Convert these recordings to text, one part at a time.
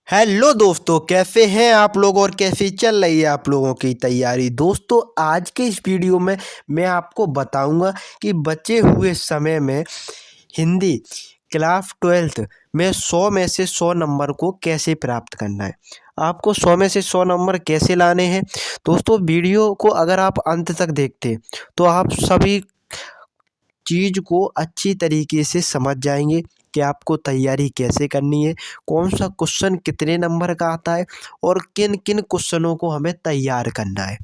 Hello दोस्तों, कैसे हैं आप लोग और कैसी चल रही है आप लोगों की तैयारी। दोस्तों, आज के इस वीडियो में मैं आपको बताऊंगा कि बचे हुए समय में हिंदी क्लास 12th में 100 में से 100 नंबर को कैसे प्राप्त करना है। आपको 100 में से 100 नंबर कैसे लाने हैं। दोस्तों, वीडियो को अगर आप अंत तक देखते तो आप सभी चीज़ को अच्छी तरीके से समझ जाएंगे कि आपको तैयारी कैसे करनी है, कौन सा क्वेश्चन कितने नंबर का आता है और किन किन क्वेश्चनों को हमें तैयार करना है।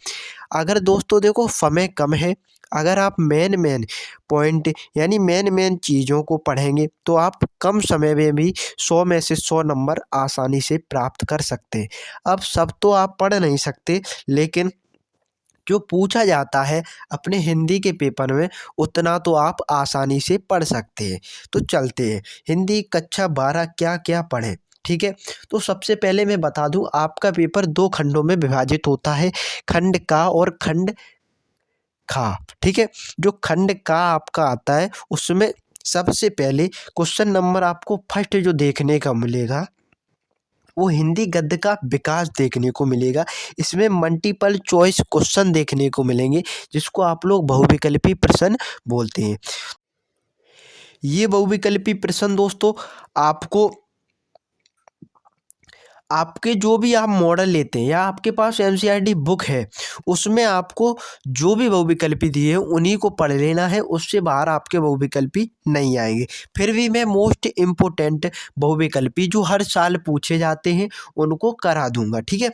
अगर दोस्तों देखो समय कम है, अगर आप मेन पॉइंट यानी मेन चीज़ों को पढ़ेंगे तो आप कम समय में भी 100 में से 100 नंबर आसानी से प्राप्त कर सकते हैं। अब सब तो आप पढ़ नहीं सकते, लेकिन जो पूछा जाता है अपने हिंदी के पेपर में उतना तो आप आसानी से पढ़ सकते हैं। तो चलते हैं, हिंदी कक्षा 12 क्या क्या पढ़ें। ठीक है, तो सबसे पहले मैं बता दूं, आपका पेपर 2 खंडों में विभाजित होता है, खंड का और खंड खा। ठीक है, जो खंड का आपका आता है उसमें सबसे पहले क्वेश्चन नंबर आपको फर्स्ट जो देखने का मिलेगा वो हिंदी गद्य का विकास देखने को मिलेगा। इसमें मल्टीपल चॉइस क्वेश्चन देखने को मिलेंगे, जिसको आप लोग बहुविकल्पी प्रश्न बोलते हैं। ये बहुविकल्पी प्रश्न दोस्तों आपको आपके जो भी आप मॉडल लेते हैं या आपके पास एनसीईआरटी बुक है, उसमें आपको जो भी बहुविकल्पी दिए हैं उन्हीं को पढ़ लेना है, उससे बाहर आपके बहुविकल्पी नहीं आएंगे। फिर भी मैं मोस्ट इम्पोर्टेंट बहुविकल्पी जो हर साल पूछे जाते हैं उनको करा दूंगा। ठीक है,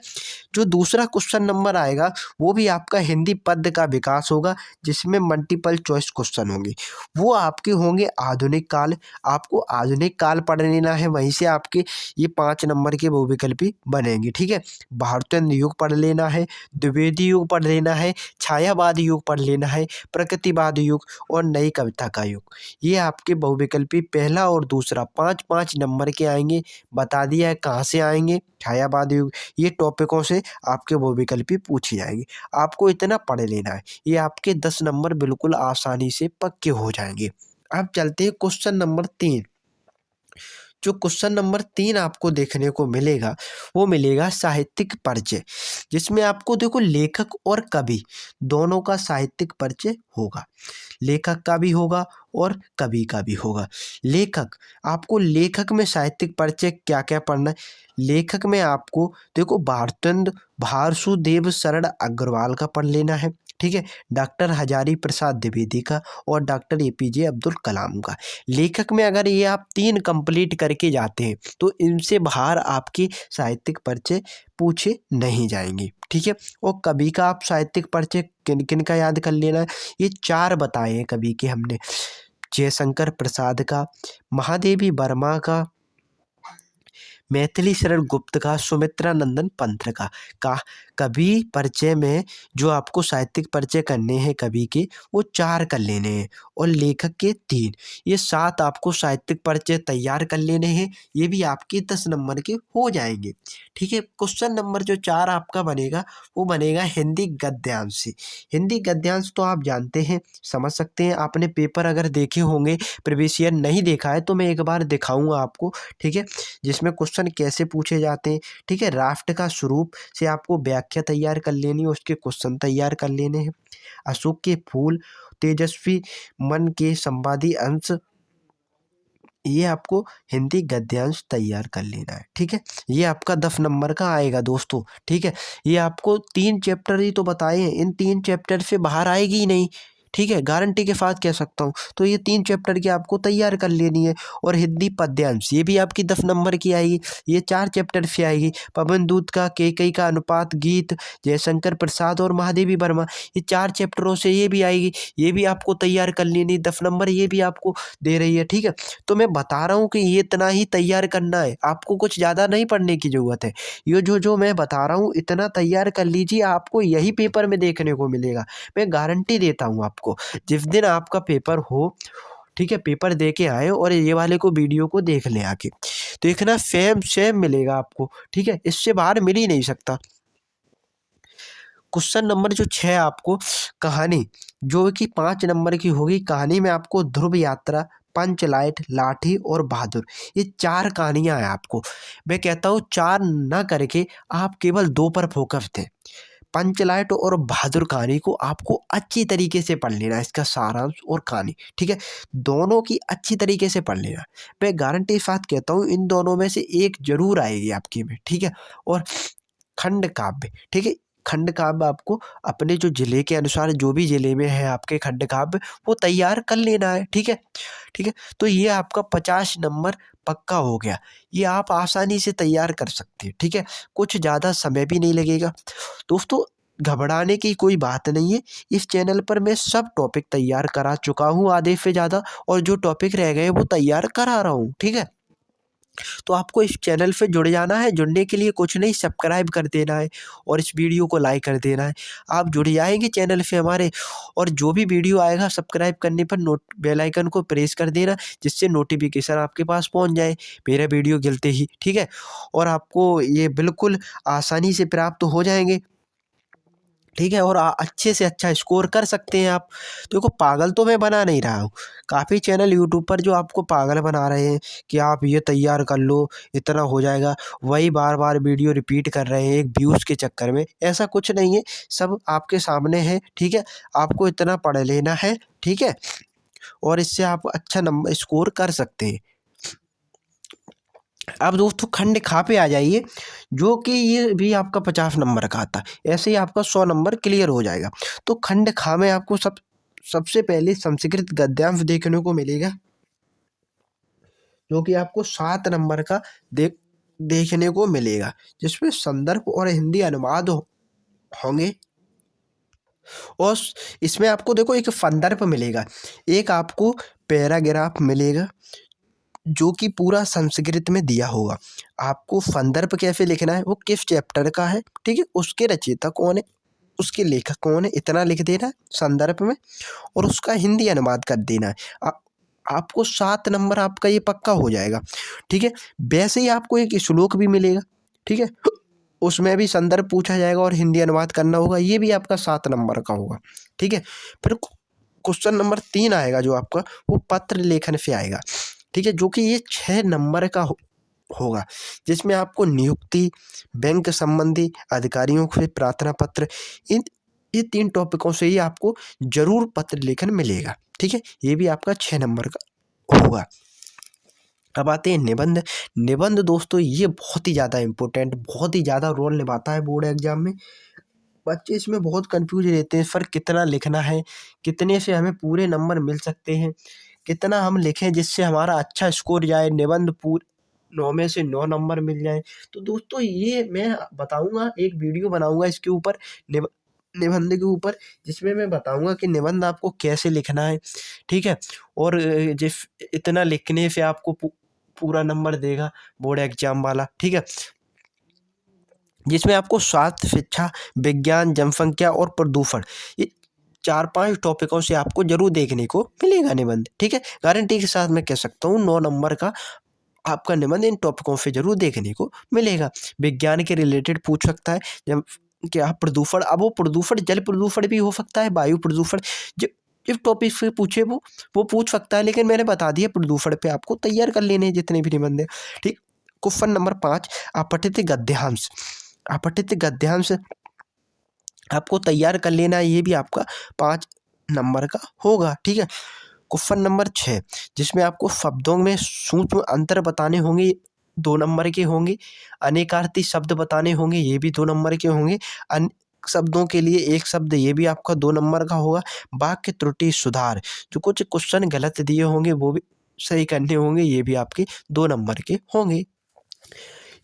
जो दूसरा क्वेश्चन नंबर आएगा वो भी आपका हिंदी पद्य का विकास होगा, जिसमें मल्टीपल चॉइस क्वेश्चन होंगे। वो आपके होंगे आधुनिक काल, आपको आधुनिक काल पढ़ लेना है, वहीं से आपके ये 5 नंबर के बहुविकल्पी बनेंगे। ठीक है, भारतेंद्र युग पढ़ लेना है, द्विवेदी युग पढ़ लेना है, छायावाद युग पढ़ लेना है, प्रकृतिवाद युग और नई कविता का युग। ये आपके बहुविकल्पी पहला और दूसरा 5-5 नंबर के आएंगे। बता दिया है कहाँ से आएंगे, छायावाद युग, ये टॉपिकों से आपके बहुविकल्पी पूछी जाएंगी। आपको इतना पढ़ लेना है, ये आपके 10 नंबर बिल्कुल आसानी से पक्के हो जाएंगे। अब चलते हैं क्वेश्चन नंबर 3। जो क्वेश्चन नंबर 3 आपको देखने को मिलेगा वो मिलेगा साहित्यिक परिचय, जिसमें आपको देखो लेखक और कवि दोनों का साहित्यिक परिचय होगा। लेखक का भी होगा और कवि का भी होगा। लेखक, आपको लेखक में साहित्यिक परिचय क्या क्या पढ़ना है। लेखक में आपको देखो भारतेंद्र वासुदेव शरण अग्रवाल का पढ़ लेना है। ठीक है, डॉक्टर हजारी प्रसाद द्विवेदी का और डॉक्टर एपीजे अब्दुल कलाम का। लेखक में अगर ये आप 3 कंप्लीट करके जाते हैं तो इनसे बाहर आपकी साहित्यिक परिचय पूछे नहीं जाएंगे। ठीक है, और कवि का आप साहित्यिक परिचय किन किन का याद कर लेना है। ये 4 बताए हैं कवि के हमने, जयशंकर प्रसाद का, महादेवी वर्मा का, मैथिली शरण गुप्त का, सुमित्रा नंदन पंथ का कवि परिचय में जो आपको साहित्यिक परिचय करने हैं कवि के, वो 4 कर लेने हैं और लेखक के 3। ये 7 आपको साहित्यिक परिचय तैयार कर लेने हैं। ये भी आपके 10 नंबर के हो जाएंगे। ठीक है, क्वेश्चन नंबर जो 4 आपका बनेगा वो बनेगा हिंदी गद्यांश से। हिंदी गद्यांश तो आप जानते हैं, समझ सकते हैं। आपने पेपर अगर देखे होंगे, प्रीवियस ईयर नहीं देखा है तो मैं एक बार दिखाऊंगा आपको। ठीक है, जिसमें क्वेश्चन कैसे पूछे जाते हैं। ठीक है, राष्ट्र का स्वरूप से आपको व्याख्या तैयार कर लेनी है, उसके क्वेश्चन तैयार कर लेने हैं। अशोक के फूल, तेजस्वी मन के संवादी अंश, ये आपको हिंदी गद्यांश तैयार कर लेना है। ठीक है, ये आपका 10 नंबर का आएगा दोस्तों। ठीक है, ये आपको 3 चैप्टर ही तो बताए हैं, इन 3 चैप्टर से बाहर आएगी ही नहीं। ठीक है, गारंटी के साथ कह सकता हूँ। तो ये 3 चैप्टर की आपको तैयार कर लेनी है। और हिंदी पद्यांश ये भी आपकी 10 नंबर की आएगी, ये 4 चैप्टर से आएगी। पवन दूत का, केकई का अनुपात, गीत, जयशंकर प्रसाद और महादेवी वर्मा, ये 4 चैप्टरों से ये भी आएगी। ये भी आपको तैयार कर लेनी, 10 नंबर ये भी आपको दे रही है। ठीक है, तो मैं बता रहा हूँ कि ये इतना ही तैयार करना है, आपको कुछ ज़्यादा नहीं पढ़ने की ज़रूरत है। ये जो मैं बता रहा हूँ इतना तैयार कर लीजिए, आपको यही पेपर में देखने को मिलेगा। मैं गारंटी देता हूँ आपको। जिस दिन आपका पेपर हो, ठीक है, पेपर दे के आए और ये वाले को वीडियो को देख लें आके, तो देखना सेम सेम मिलेगा आपको। ठीक है, इससे बाहर मिल ही नहीं सकता। क्वेश्चन नंबर जो 6 आपको कहानी, जो कि 5 नंबर की होगी। कहानी में आपको ध्रुव यात्रा पंचलाइट, लाठी और बहादुर, ये 4 कहानियाँ हैं आपको। मैं कहता हूँ 4 ना करके आप केवल 2 पर फोकस दें। पंचलाइट और बहादुर कहानी को आपको अच्छी तरीके से पढ़ लेना है, इसका सारांश और कहानी, ठीक है? दोनों की अच्छी तरीके से पढ़ लेना। मैं गारंटी के साथ कहता हूँ इन दोनों में से एक ज़रूर आएगी आपकी में, ठीक है? और खंड काव्य, ठीक है? खंड काव्य आपको अपने जो ज़िले के अनुसार, जो भी ज़िले में है आपके खंड काव्य, वो तैयार कर लेना है, ठीक है? ठीक है? तो ये आपका 50 नंबर पक्का हो गया। ये आप आसानी से तैयार कर सकते हैं, ठीक है? कुछ ज़्यादा समय भी नहीं लगेगा। दोस्तों, घबराने की कोई बात नहीं है। इस चैनल पर मैं सब टॉपिक तैयार करा चुका हूँ आधे से ज़्यादा, और जो टॉपिक रह गए वो तैयार करा रहा हूँ, ठीक है? तो आपको इस चैनल से जुड़ जाना है। जुड़ने के लिए कुछ नहीं, सब्सक्राइब कर देना है और इस वीडियो को लाइक कर देना है। आप जुड़ जाएंगे चैनल से हमारे, और जो भी वीडियो आएगा सब्सक्राइब करने पर बेल आइकन को प्रेस कर देना, जिससे नोटिफिकेशन आपके पास पहुंच जाए मेरा वीडियो गिरते ही, ठीक है? और आपको ये बिल्कुल आसानी से प्राप्त हो जाएंगे, ठीक है? और अच्छे से अच्छा स्कोर कर सकते हैं आप। देखो, पागल तो मैं बना नहीं रहा हूँ। काफ़ी चैनल यूट्यूब पर जो आपको पागल बना रहे हैं कि आप ये तैयार कर लो, इतना हो जाएगा, वही बार बार वीडियो रिपीट कर रहे हैं एक व्यूज़ के चक्कर में। ऐसा कुछ नहीं है, सब आपके सामने है, ठीक है? आपको इतना पढ़ लेना है, ठीक है? और इससे आप अच्छा नंबर स्कोर कर सकते हैं। अब दोस्तों खंड खा पे आ जाइए, जो कि ये भी आपका 50 नंबर का आता है। ऐसे ही आपका 100 नंबर क्लियर हो जाएगा। तो खंड खा में आपको सबसे पहले संस्कृत गद्यांश देखने को मिलेगा, जो कि आपको 7 नंबर का देखने को मिलेगा, जिसमें संदर्भ और हिंदी अनुवाद होंगे। और इसमें आपको देखो एक संदर्भ मिलेगा, एक आपको पैराग्राफ मिलेगा, जो कि पूरा संस्कृत में दिया होगा। आपको संदर्भ कैसे लिखना है, वो किस चैप्टर का है, ठीक है? उसके रचयिता कौन है, उसके लेखक कौन है, इतना लिख देना है संदर्भ में, और उसका हिंदी अनुवाद कर देना है। आपको 7 नंबर आपका ये पक्का हो जाएगा, ठीक है? वैसे ही आपको एक श्लोक भी मिलेगा, ठीक है? उसमें भी संदर्भ पूछा जाएगा और हिंदी अनुवाद करना होगा, ये भी आपका 7 नंबर का होगा, ठीक है? फिर क्वेश्चन नंबर 3 आएगा जो आपका, वो पत्र लेखन से आएगा, ठीक है? जो कि ये 6 नंबर का होगा, जिसमें आपको नियुक्ति, बैंक संबंधी अधिकारियों से प्रार्थना पत्र, इन ये 3 टॉपिकों से ही आपको जरूर पत्र लेखन मिलेगा, ठीक है? ये भी आपका 6 नंबर का होगा। अब आते हैं निबंध। निबंध दोस्तों ये बहुत ही ज़्यादा इम्पोर्टेंट, बहुत ही ज़्यादा रोल निभाता है बोर्ड एग्जाम में। बच्चे इसमें बहुत कंफ्यूज रहते हैं, सर कितना लिखना है, कितने से हमें पूरे नंबर मिल सकते हैं, कितना हम लिखें जिससे हमारा अच्छा स्कोर जाए, निबंध 9 में से 9 नंबर मिल जाए। तो दोस्तों ये मैं बताऊंगा, एक वीडियो बनाऊंगा इसके ऊपर, निबंध के ऊपर, जिसमें मैं बताऊंगा कि निबंध आपको कैसे लिखना है, ठीक है? और जिस इतना लिखने से आपको पूरा नंबर देगा बोर्ड एग्जाम वाला, ठीक है? जिसमें आपको स्वास्थ्य, शिक्षा, विज्ञान, जनसंख्या और प्रदूषण, ये 4-5 टॉपिकों से आपको जरूर देखने को मिलेगा निबंध, ठीक है? गारंटी के साथ मैं कह सकता हूँ 9 नंबर का आपका निबंध इन टॉपिकों से जरूर देखने को मिलेगा। विज्ञान के रिलेटेड पूछ सकता है, जब क्या प्रदूषण, अब वो प्रदूषण जल प्रदूषण भी हो सकता है, वायु प्रदूषण, जिस टॉपिक से पूछे वो पूछ सकता है। लेकिन मैंने बता दिया प्रदूषण पे आपको तैयार कर लेने हैं जितने भी निबंध है, ठीक? Question number 5, अपठित गद्यांश। अपठित गद्यांश आपको तैयार कर लेना है, ये भी आपका 5 नंबर का होगा, ठीक है? क्वेश्चन नंबर 6, जिसमें आपको शब्दों में सूक्ष्म अंतर बताने होंगे, 2 नंबर के होंगे। अनेकार्थी शब्द बताने होंगे, ये भी 2 नंबर के होंगे। शब्दों के लिए एक शब्द, ये भी आपका 2 नंबर का होगा। वाक्य त्रुटि सुधार, जो कुछ क्वेश्चन गलत दिए होंगे वो भी सही करने होंगे, ये भी आपके 2 नंबर के होंगे।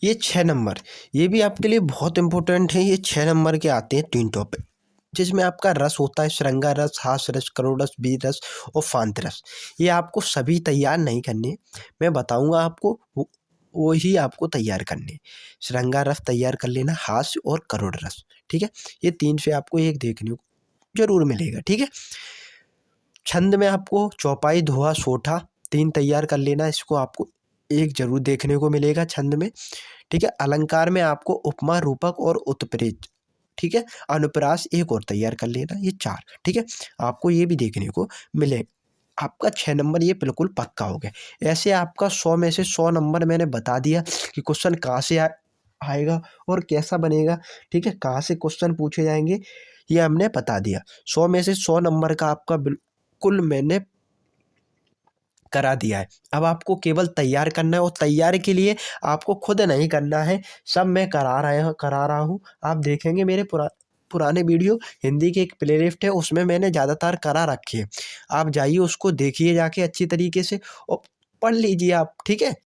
ये 6 नंबर, ये भी आपके लिए बहुत इंपॉर्टेंट है। ये 6 नंबर के आते हैं 3 टॉपिक, जिसमें आपका रस होता है, श्रृंगार रस, हास्य रस, करुण रस, वीर रस और शांत रस। ये आपको सभी तैयार नहीं करने, मैं बताऊंगा आपको, वो ही आपको तैयार करने। श्रृंगार रस तैयार कर लेना, हास्य और करुण रस, ठीक है? ये 3 से आपको एक देखने को जरूर मिलेगा, ठीक है? छंद में आपको चौपाई, दोहा, सोठा 3 तैयार कर लेना, इसको आपको एक जरूर देखने को मिलेगा छंद में, ठीक है? अलंकार में आपको उपमा, रूपक और उत्प्रेत, ठीक है? अनुप्रास एक और तैयार कर लेना, ये 4, ठीक है? आपको ये भी देखने को मिले। आपका 6 नंबर ये बिल्कुल पक्का हो गया। ऐसे आपका 100 में से 100 नंबर मैंने बता दिया कि क्वेश्चन कहाँ से आएगा और कैसा बनेगा, ठीक है, कहाँ से क्वेश्चन पूछे जाएंगे, ये हमने बता दिया। 100 में से 100 नंबर का आपका बिल्कुल मैंने करा दिया है। अब आपको केवल तैयार करना है और तैयारी के लिए आपको खुद नहीं करना है, सब मैं करा रहा हूँ। आप देखेंगे मेरे पुराने वीडियो, हिंदी की एक प्लेलिस्ट है उसमें मैंने ज़्यादातर करा रखी है। आप जाइए उसको देखिए जाके अच्छी तरीके से और पढ़ लीजिए आप, ठीक है।